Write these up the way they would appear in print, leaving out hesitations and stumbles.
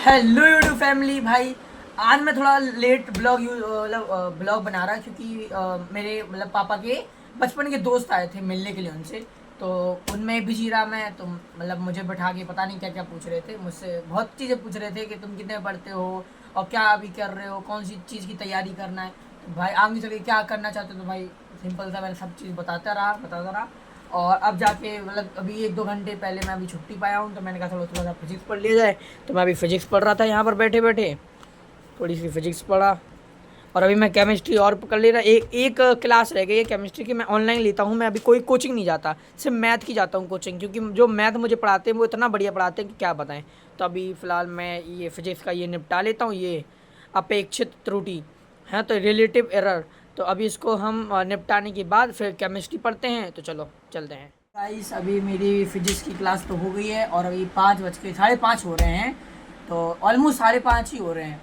Hello YouTube family भाई। आज मैं थोड़ा लेट ब्लॉग बना रहा क्योंकि मेरे पापा के बचपन के दोस्त आए थे मिलने के लिए उनसे। तो उनमें बिजी रहा मैं। तो मुझे बैठा के पता नहीं क्या क्या पूछ रहे थे मुझसे, बहुत चीज़ें पूछ रहे थे कि तुम कितने पढ़ते हो और क्या अभी कर रहे हो, कौन सी चीज़ की तैयारी करना है, तो भाई आगे चल के क्या करना चाहते हो। तो भाई सिंपल सा मैंने सब चीज़ बताता रहा। और अब जाके अभी 1-2 घंटे पहले मैं अभी छुट्टी पाया हूँ, तो मैंने कहा थोड़ा थोड़ा सा फिजिक्स पढ़ लिया जाए। तो मैं अभी फिजिक्स पढ़ रहा था यहाँ पर बैठे बैठे, थोड़ी सी फिजिक्स पढ़ा। और अभी मैं केमिस्ट्री और कर ले रहा। एक एक क्लास रह गई है केमिस्ट्री की, मैं ऑनलाइन लेता हूँ। मैं अभी कोई कोचिंग नहीं जाता, सिर्फ मैथ की जाता हूँ कोचिंग, क्योंकि जो मैथ मुझे पढ़ाते हैं वो इतना बढ़िया पढ़ाते हैं कि क्या बताएं। तो अभी फ़िलहाल मैं ये फिजिक्स का ये निपटा लेता हूँ, ये अपेक्षित त्रुटि है तो रिलेटिव एरर। तो अभी इसको हम निपटाने के बाद फिर केमिस्ट्री पढ़ते हैं। तो चलो चलते हैं गाइस। अभी मेरी फिजिक्स की क्लास तो हो गई है और अभी 5:05 हो रहे हैं। तो ऑलमोस्ट 5:30 ही हो रहे हैं।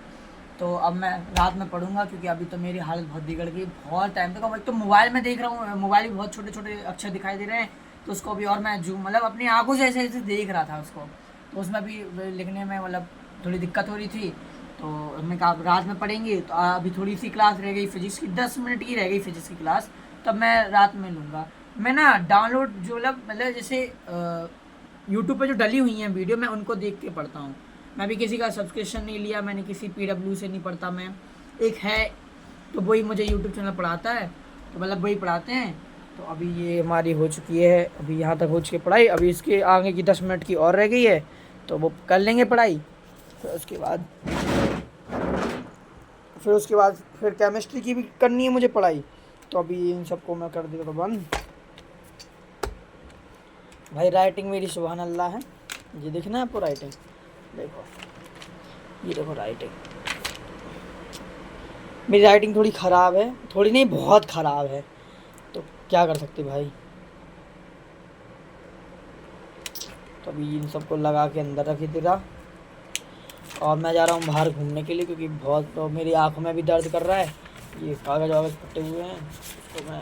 तो अब मैं रात में पढ़ूंगा क्योंकि अभी तो मेरी हालत बहुत बिगड़ गई। बहुत टाइम तक एक तो मोबाइल में देख रहा हूँ, मोबाइल भी बहुत छोटे छोटे अक्षर दिखाई दे रहे हैं। तो उसको अभी और मैं जूम अपनी आंखों से ऐसे ऐसे देख रहा था उसको। तो उसमें भी लिखने में थोड़ी दिक्कत हो रही थी। तो हमने कहा अब रात में पढ़ेंगे। तो अभी थोड़ी सी क्लास रह गई फिजिक्स की, 10 मिनट की रह गई फिजिक्स की क्लास। तब मैं रात में लूँगा। मैं ना डाउनलोड जो जैसे यूट्यूब पे जो डली हुई हैं वीडियो, मैं उनको देख के पढ़ता हूँ। मैं भी किसी का सब्सक्रिप्शन नहीं लिया, मैंने किसी PW से नहीं पढ़ता। मैं एक है तो वही मुझे यूट्यूब चैनल पढ़ाता है, तो वही पढ़ाते हैं। तो अभी ये हमारी हो चुकी है, अभी यहाँ तक हो चुकी है पढ़ाई। अभी इसके आगे की 10 मिनट की और रह गई है, तो वो कर लेंगे पढ़ाई। फिर उसके बाद फिर केमिस्ट्री की भी करनी है मुझे पढ़ाई। तो अभी इन सबको मैं कर देता बंद। भाई राइटिंग मेरी सुभान अल्लाह है। ये देखना है आपको राइटिंग, देखो ये देखो राइटिंग। मेरी राइटिंग थोड़ी ख़राब है, थोड़ी नहीं बहुत ख़राब है, तो क्या कर सकते भाई। तो अभी इन सबको लगा के अंदर रख दे रहा। और मैं जा रहा हूँ बाहर घूमने के लिए, क्योंकि बहुत तो मेरी आँखों में भी दर्द कर रहा है। ये कागज़ वागज़ फटे हुए हैं,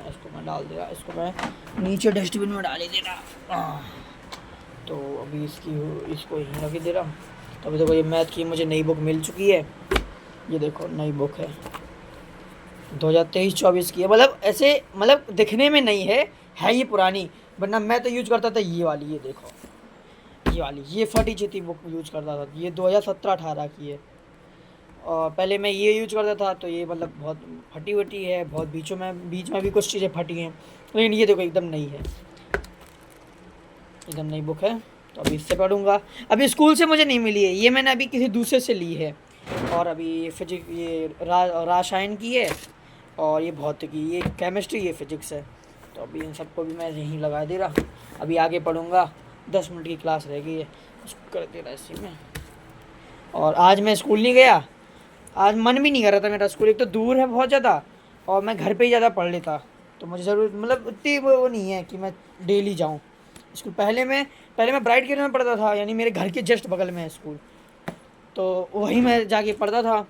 इसको मैं डाल दे रहा, इसको मैं नीचे डस्टबिन में डाल ही दे रहा। तो अभी इसको यहीं रख दे रहा। तो अभी देखो ये मैथ की मुझे नई बुक मिल चुकी है। ये देखो नई बुक है, 2023-24 की है। ऐसे दिखने में नहीं है ये पुरानी, वरना मैं तो यूज करता था ये वाली। ये देखो ये वाली, ये फटी चिटी बुक यूज करता था। ये 2017-18 की है। और पहले मैं ये यूज करता था, तो ये बहुत फटी वटी है, बहुत बीच में भी कुछ चीज़ें फटी हैं। लेकिन ये देखो एकदम नई है, एकदम नई बुक है। तो अभी इससे पढ़ूंगा। अभी स्कूल से मुझे नहीं मिली है ये, मैंने अभी किसी दूसरे से ली है। और अभी फिजिक्स ये रसायन की है, और ये भौतिकी, ये केमिस्ट्री, ये फिजिक्स है। तो अभी इन सबको भी मैं यहीं लगा दे रहा। अभी आगे पढ़ूंगा, 10 मिनट की क्लास रह गई है, उसको कर दे रहा इसी में। और आज मैं स्कूल नहीं गया, आज मन भी नहीं कर रहा था मेरा। स्कूल एक तो दूर है बहुत ज़्यादा, और मैं घर पे ही ज़्यादा पढ़ लेता। तो मुझे ज़रूर उतनी वो नहीं है कि मैं डेली जाऊँ स्कूल। पहले मैं ब्राइट गेट में पढ़ता था, यानी मेरे घर के जस्ट बगल में है स्कूल। तो वहीं मैं जाके पढ़ता था।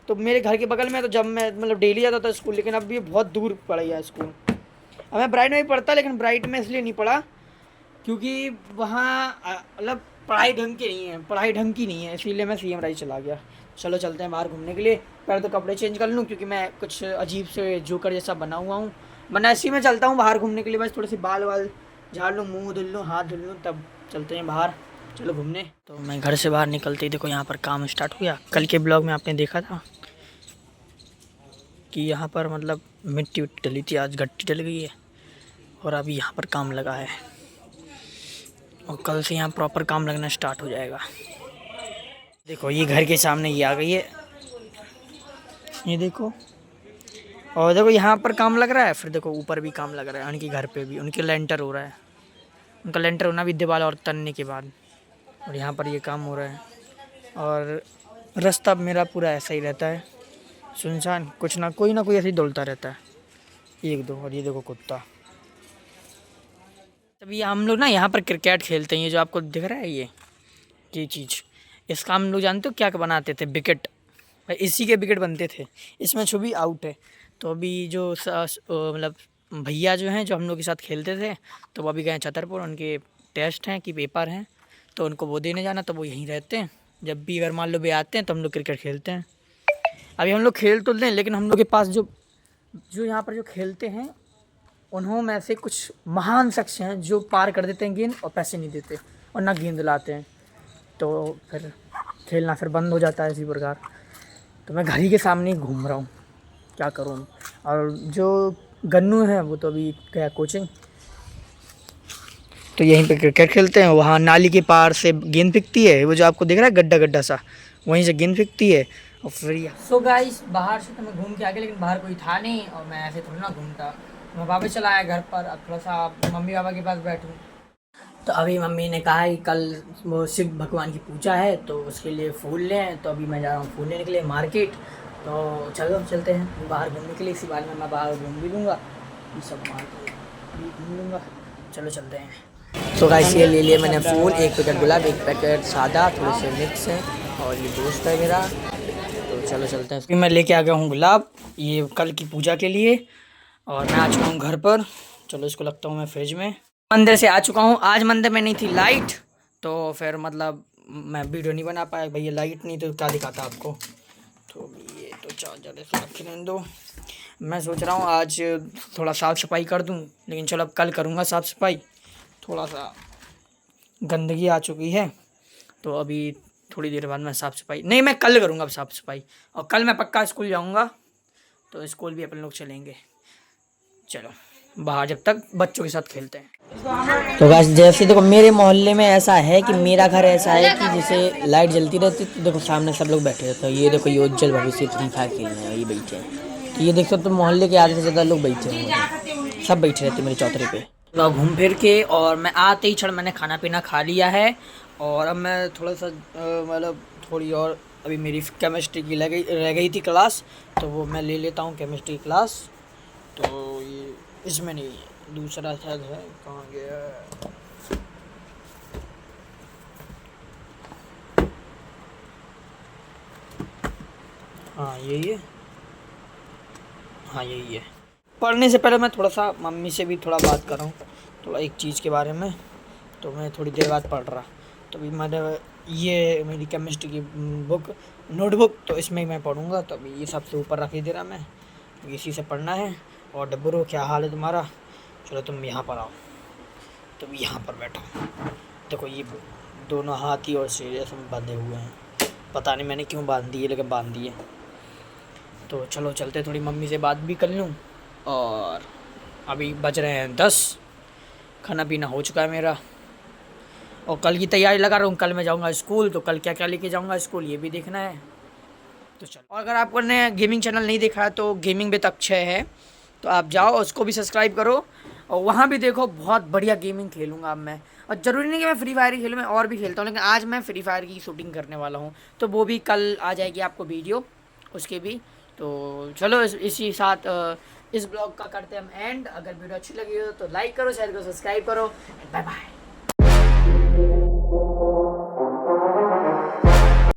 तो मेरे घर के बगल में, तो जब मैं डेली जाता था स्कूल, लेकिन अब भी बहुत दूर पड़ गया स्कूल। अब मैं ब्राइट में भी पढ़ता, लेकिन ब्राइट में इसलिए नहीं पढ़ा क्योंकि वहाँ पढ़ाई ढंग की नहीं है, इसीलिए मैं CM राइज चला गया। चलो चलते हैं बाहर घूमने के लिए। पहले तो कपड़े चेंज कर लूँ, क्योंकि मैं कुछ अजीब से जोकर जैसा बना हुआ हूँ। वरना ऐसे ही मैं चलता हूँ बाहर घूमने के लिए, बस थोड़े से बाल वाल झाड़ लूँ, मुँह धुल लूँ, हाथ धुल लूँ, तब चलते हैं बाहर। चलो घूमने। तो मैं घर से बाहर निकलते ही देखो यहाँ पर काम स्टार्ट हो गया। कल के ब्लॉग में आपने देखा था कि यहाँ पर मिट्टी विट्टी डली थी, आज गट्टी डल गई है। और अभी यहाँ पर काम लगा है, और कल से यहाँ प्रॉपर काम लगना स्टार्ट हो जाएगा। देखो ये घर के सामने ये आ गई है, ये देखो। और देखो यहाँ पर काम लग रहा है, फिर देखो ऊपर भी काम लग रहा है, उनके घर पे भी, उनके लेंटर हो रहा है। उनका लेंटर होना भी दीवार और तनने के बाद। और यहाँ पर ये काम हो रहा है। और रास्ता मेरा पूरा ऐसा ही रहता है, सुनसान, कुछ ना कोई ऐसे ही दौड़ता रहता है, एक दो। और ये देखो कुत्ता। तभी हम लोग ना यहाँ पर क्रिकेट खेलते हैं। ये जो आपको दिख रहा है ये चीज़, इसका हम लोग जानते हो क्या बनाते थे, विकेट। भाई इसी के विकेट बनते थे। इसमें छुबी आउट है। तो अभी जो भैया जो हैं, जो हम लोग के साथ खेलते थे, तो वो अभी गए छतरपुर, उनके टेस्ट हैं कि पेपर हैं, तो उनको वो देने जाना, तो वो यहीं रहते हैं। जब भी अगर मान लो भी आते हैं तो हम लोग क्रिकेट खेलते हैं। अभी हम लोग खेल तो लें, लेकिन हम लोग के पास जो जो यहाँ पर जो खेलते हैं उन्हों में से कुछ महान शख्स हैं जो पार कर देते हैं गेंद और पैसे नहीं देते और ना गेंद लाते हैं, तो फिर खेलना फिर बंद हो जाता है इसी प्रकार। तो मैं घर ही के सामने ही घूम रहा हूँ, क्या करूँ। और जो गन्नू है वो तो अभी गया कोचिंग, तो यहीं पे क्रिकेट खेलते हैं। वहाँ नाली के पार से गेंद फेंकती है, वो जो आपको दिख रहा है गड्ढा गड्ढा सा, वहीं से गेंद फेंकती है और फिर सो गाइस बाहर से तो मैं घूम के आ गया, लेकिन बाहर कोई था नहीं और मैं ऐसे थोड़ा ना घूमता। मैं वापस चला आया घर पर, अब थोड़ा सा मम्मी पापा के पास बैठूँ। तो अभी मम्मी ने कहा है कि कल वो शिव भगवान की पूजा है तो उसके लिए फूल लें, तो अभी मैं जा रहा हूँ फूल लेने के लिए मार्केट। तो चलो चलते हैं बाहर घूमने के लिए, इसी बार में मैं बाहर घूम भी लूँगा, ये सब मार्केट भी घूम लूँगा। चलो चलते हैं। तो गाइस ये ले लिया मैंने फूल, एक पैकेट गुलाब, एक पैकेट सादा, थोड़े से मिक्स हैं, और ये दोस्त है मेरा। तो चलो चलते हैं। मैं लेके आ गया हूँ गुलाब, ये कल की पूजा के लिए, और मैं आ चुका हूँ घर पर। चलो इसको लगता हूँ मैं फ्रिज में। मंदिर से आ चुका हूँ, आज मंदिर में नहीं थी लाइट, तो फिर मतलब मैं वीडियो नहीं बना पाया। भैया लाइट नहीं तो क्या दिखाता आपको। तो ये तो चार्जर ऐसे रखने दो। मैं सोच रहा हूँ आज थोड़ा साफ़ सफाई कर दूँ, लेकिन चलो अब कल करूँगा साफ़ सफाई। थोड़ा सा गंदगी आ चुकी है, तो अभी थोड़ी देर बाद मैं साफ़ सफाई, नहीं मैं कल करूँगा अब साफ़ सफाई। और कल मैं पक्का स्कूल जाऊँगा, तो स्कूल भी अपन लोग चलेंगे। चलो बाहर जब तक बच्चों के साथ खेलते हैं। तो गाइस जैसे देखो मेरे मोहल्ले में ऐसा है कि मेरा घर ऐसा है कि जैसे लाइट जलती रहती तो देखो सामने सब लोग बैठे रहते हैं। ये देखो ये उज्जवल भविष्य फ्री फायर खेल रहे हैं, ये बैठे हैं। तो ये देख सकते हो मोहल्ले के आधे से ज़्यादा लोग बैठे हैं, सब बैठे रहते हैं मेरे चौतरे पे। तो घूम फिर के और मैं आते ही क्षण मैंने खाना पीना खा लिया है, और अब मैं थोड़ा सा मतलब थोड़ी और अभी मेरी केमिस्ट्री की रह गई थी क्लास, तो वो मैं ले लेता हूँ केमिस्ट्री क्लास। तो ये इसमें नहीं, दूसरा शायद है, कहाँ गया है? हाँ यही है, हाँ यही है। पढ़ने से पहले मैं थोड़ा सा मम्मी से भी थोड़ा बात कर रहा हूँ, थोड़ा एक चीज़ के बारे में। तो मैं थोड़ी देर बाद पढ़ रहा, तो अभी मैंने ये मेरी केमिस्ट्री की बुक नोटबुक, तो इसमें ही मैं पढ़ूँगा। तो अभी ये सबसे ऊपर रख ही दे रहा मैं, इसी से पढ़ना है। और डब्बरो क्या हाल है तुम्हारा? चलो तुम यहाँ पर आओ, तुम यहाँ पर बैठो। देखो ये दोनों हाथी और शेर में बंधे हुए हैं, पता नहीं मैंने क्यों बांध दिए, लेकिन बांध दिए। तो चलो चलते, थोड़ी मम्मी से बात भी कर लूँ। और अभी बज रहे हैं 10, खाना पीना हो चुका है मेरा, और कल की तैयारी लगा रहा हूँ। कल मैं जाऊँगा स्कूल, तो कल क्या क्या लेके जाऊँगा स्कूल ये भी देखना है। तो चलो, और अगर आपको ने गेमिंग चैनल नहीं देखा है तो गेमिंग विद अक्षय है, तो आप जाओ उसको भी सब्सक्राइब करो, और वहाँ भी देखो बहुत बढ़िया गेमिंग खेलूँगा अब मैं। और ज़रूरी नहीं कि मैं फ्री फायर ही खेलूँ, मैं और भी खेलता हूँ, लेकिन आज मैं फ्री फायर की शूटिंग करने वाला हूँ, तो वो भी कल आ जाएगी आपको वीडियो उसके भी। तो चलो इसी साथ इस ब्लॉग का करते हैं हम एंड। अगर वीडियो अच्छी लगी हो तो लाइक करो, शेयर करो, सब्सक्राइब करो। Bye bye.